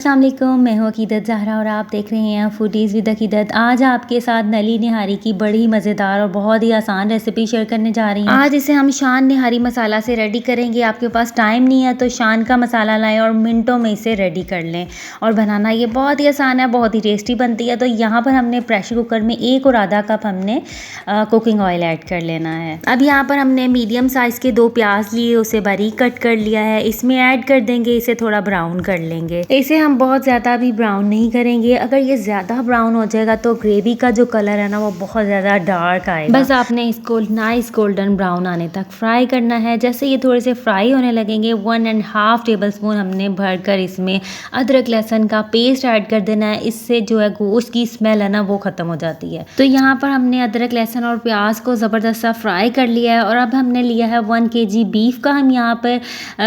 अस्सलाम वालेकुम, मैं हूँ अकीदत ज़हरा और आप देख रहे हैं फूडीज़ विद अकीदत। आज आपके साथ नली निहारी की बड़ी मज़ेदार और बहुत ही आसान रेसिपी शेयर करने जा रही हूँ। आज इसे हम शान निहारी मसाला से रेडी करेंगे। आपके पास टाइम नहीं है तो शान का मसाला लाएं और मिनटों में इसे रेडी कर लें। और बनाना ये बहुत ही आसान है, बहुत ही टेस्टी बनती है। तो यहाँ पर हमने प्रेशर कुकर में 1 और आधा कप हमने कुकिंग ऑयल ऐड कर लेना है। अब यहाँ पर हमने मीडियम साइज़ के 2 प्याज लिए, उसे बारीक कट कर लिया है। इसमें ऐड कर देंगे, इसे थोड़ा ब्राउन कर लेंगे। इसे हम बहुत ज़्यादा भी ब्राउन नहीं करेंगे। अगर ये ज़्यादा ब्राउन हो जाएगा तो ग्रेवी का जो कलर है ना वो बहुत ज़्यादा डार्क आएगा। बस आपने इसको नाइस गोल्डन ब्राउन आने तक फ्राई करना है। जैसे ये थोड़े से फ्राई होने लगेंगे 1.5 टेबलस्पून हमने भरकर इसमें अदरक लहसुन का पेस्ट ऐड कर देना है। इससे जो है गोश्त की स्मेल है ना वो ख़त्म हो जाती है। तो यहाँ पर हमने अदरक लहसुन और प्याज को ज़बरदस्त सा फ्राई कर लिया है। और अब हमने लिया है 1 kg बीफ का हम यहाँ पर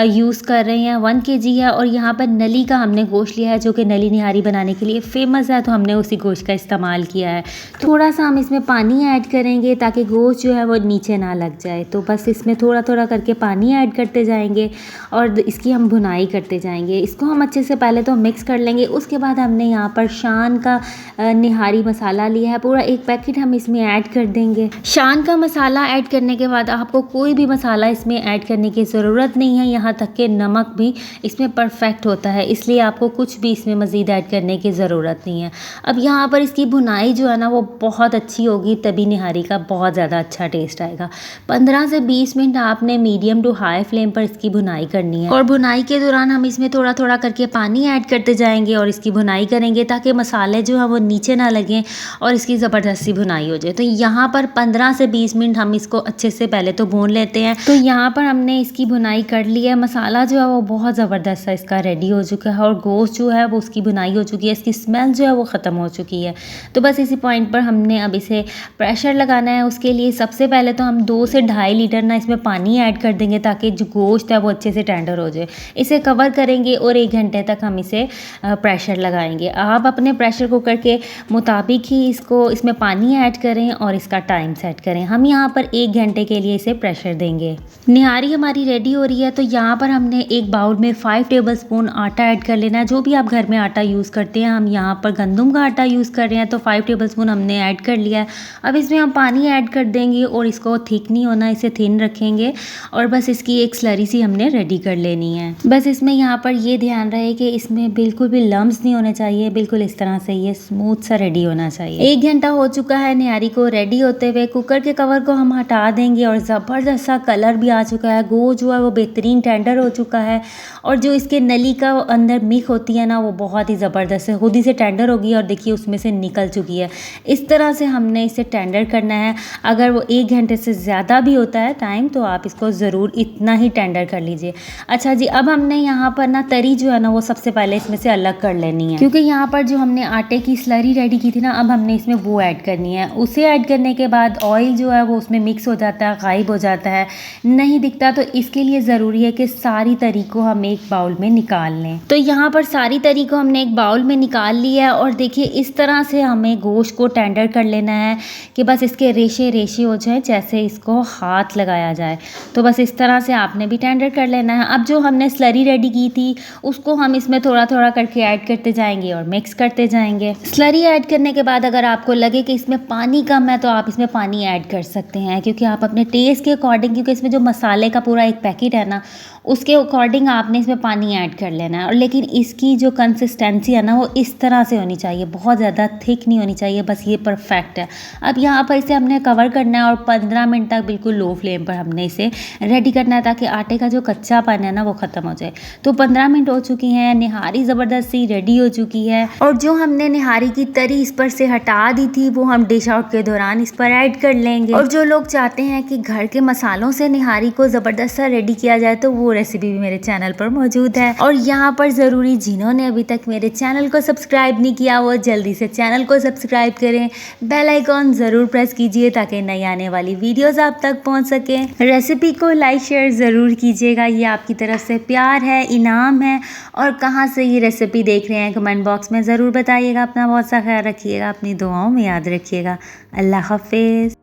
यूज़ कर रहे हैं। 1 kg है और यहाँ पर नली का हमने गोश्त लिया है जो कि नली निहारी बनाने के लिए फेमस है, तो हमने उसी गोश्त का इस्तेमाल किया है। थोड़ा सा हम इसमें पानी ऐड करेंगे ताकि गोश्त जो है वो नीचे ना लग जाए। तो बस इसमें थोड़ा थोड़ा करके पानी ऐड करते जाएंगे और इसकी हम भुनाई करते जाएंगे। इसको हम अच्छे से पहले तो मिक्स कर लेंगे। उसके बाद हमने यहाँ पर शान का निहारी मसाला लिया है, पूरा 1 पैकेट हम इसमें ऐड कर देंगे। शान का मसाला ऐड करने के बाद आपको कोई भी मसाला इसमें ऐड करने की ज़रूरत नहीं है, यहाँ तक कि नमक भी इसमें परफेक्ट होता है, इसलिए आपको कुछ भी इसमें मज़ीद ऐड करने की ज़रूरत नहीं है। अब यहाँ पर इसकी भुनाई जो है ना वो बहुत अच्छी होगी, तभी निहारी का बहुत ज़्यादा अच्छा टेस्ट आएगा। 15 से 20 मिनट आपने मीडियम टू हाई फ्लेम पर इसकी भुनाई करनी है। और भुनाई के दौरान हम इसमें थोड़ा थोड़ा करके पानी ऐड करते जाएंगे और इसकी भुनाई करेंगे ताकि मसाले जो है वो नीचे ना लगें और इसकी ज़बरदस्त सी भुनाई हो जाए। तो यहाँ पर 15 से 20 मिनट हम इसको अच्छे से पहले तो भून लेते हैं। तो यहाँ पर हमने इसकी भुनाई कर ली है। मसाला जो है वो बहुत ज़बरदस्त सा इसका रेडी हो चुका है और गोश्त जो है वो उसकी भुनाई हो चुकी है, इसकी स्मेल जो है वो ख़त्म हो चुकी है। तो बस इसी पॉइंट पर हमने अब इसे प्रेशर लगाना है। उसके लिए सबसे पहले तो हम 2 से 2.5 लीटर ना इसमें पानी ऐड कर देंगे ताकि जो गोश्त है वो अच्छे से टेंडर हो जाए। इसे कवर करेंगे और 1 घंटे तक हम इसे प्रेशर लगाएंगे। आप अपने प्रेशर कुकर के मुताबिक ही इसमें पानी ऐड करें और इसका टाइम सेट करें। हम यहाँ पर 1 घंटे के लिए इसे प्रेशर देंगे। निहारी हमारी रेडी हो रही है। तो यहाँ पर हमने एक बाउल में 5 टेबलस्पून आटा ऐड कर लेना है। जो भी आप घर में आटा यूज़ करते हैं, हम यहाँ पर गंदम का आटा यूज़ कर रहे हैं, तो 5 टेबलस्पून हमने ऐड कर लिया है। अब इसमें हम पानी ऐड कर देंगे और इसको थिक नहीं होना, इसे थिन रखेंगे और बस इसकी एक स्लरी सी हमने रेडी कर लेनी है। बस इसमें यहाँ पर ये ध्यान रहे कि इसमें बिल्कुल भी लम्स नहीं होने चाहिए, बिल्कुल इस तरह से ये स्मूथ सा रेडी होना चाहिए। 1 घंटा हो चुका है निहारी को रेडी होते हुए। कुकर के कवर को हम हटा देंगे और ज़बरदस्त सा कलर भी आ चुका है। गोश्त जो है वो बेहतरीन टेंडर हो चुका है और जो इसके नली का अंदर मिक होती है ना वो बहुत ही ज़बरदस्त है, खुद ही से टेंडर होगी और देखिए उसमें से निकल चुकी है। इस तरह से हमने इसे टेंडर करना है। अगर वो 1 घंटे से ज़्यादा भी होता है टाइम तो आप इसको ज़रूर इतना ही टेंडर कर लीजिए। अच्छा जी, अब हमने यहाँ पर ना तरी जो है ना वो सबसे पहले इसमें से अलग कर लेनी है, क्योंकि यहाँ पर जो हमने आटे की स्लरी रेडी की थी ना, अब हमने इसमें वो ऐड करनी है। उसे ऐड करने के बाद ऑयल जो है वो उसमें मिक्स हो जाता है, गायब हो जाता है, नहीं दिखता। तो इसके लिए ज़रूरी है कि सारी तरी को हम एक बाउल में निकाल लें। तो यहाँ पर सारी तरी को हमने एक बाउल में निकाल लिया है और देखिए इस तरह से हमें गोश्त को टेंडर कर लेना है कि बस इसके रेशे रेशे हो जाए, जैसे इसको हाथ लगाया जाए। तो बस इस तरह से आपने भी टेंडर कर लेना है। अब जो हमने स्लरी रेडी की थी उसको हम इसमें थोड़ा थोड़ा करके ऐड करते जाएंगे और मिक्स करते जाएंगे। स्लरी ऐड करने के बाद अगर आपको लगे कि इसमें पानी कम है तो आप इसमें पानी ऐड कर सकते हैं, क्योंकि आप अपने टेस्ट के अकॉर्डिंग, क्योंकि इसमें जो मसाले का पूरा 1 पैकेट है ना उसके अकॉर्डिंग आपने इसमें पानी ऐड कर लेना है। और लेकिन इसकी जो कंसिस्टेंसी है ना वो इस तरह से होनी चाहिए, बहुत ज़्यादा थिक नहीं होनी चाहिए, बस ये परफेक्ट है। अब यहाँ पर इसे हमने कवर करना है और 15 मिनट तक बिल्कुल लो फ्लेम पर हमने इसे रेडी करना है ताकि आटे का जो कच्चापन है ना वो ख़त्म हो जाए। तो 15 मिनट हो चुकी हैं, निहारी ज़बरदस्त सी रेडी हो चुकी है। और जो हमने निहारी की तरी इस पर से हटा दी थी वो हम डिश आउट के दौरान इस पर ऐड कर लेंगे। और जो लोग चाहते हैं कि घर के मसालों से निहारी को ज़बरदस्त सा रेडी किया जाए तो वो रेसिपी भी मेरे चैनल पर मौजूद है। और यहाँ पर ज़रूरी जिन्होंने अभी तक मेरे चैनल को सब्सक्राइब नहीं किया वो जल्दी से चैनल को सब्सक्राइब करें, बेल आइकॉन ज़रूर प्रेस कीजिए ताकि नई आने वाली वीडियोस आप तक पहुँच सकें। रेसिपी को लाइक शेयर ज़रूर कीजिएगा, ये आपकी तरफ से प्यार है, इनाम है। और कहाँ से ये रेसिपी देख रहे हैं कमेंट बॉक्स में ज़रूर बताइएगा। अपना बहुत सा ख्याल रखिएगा, अपनी दुआओं में याद रखिएगा। अल्लाह हाफिज़।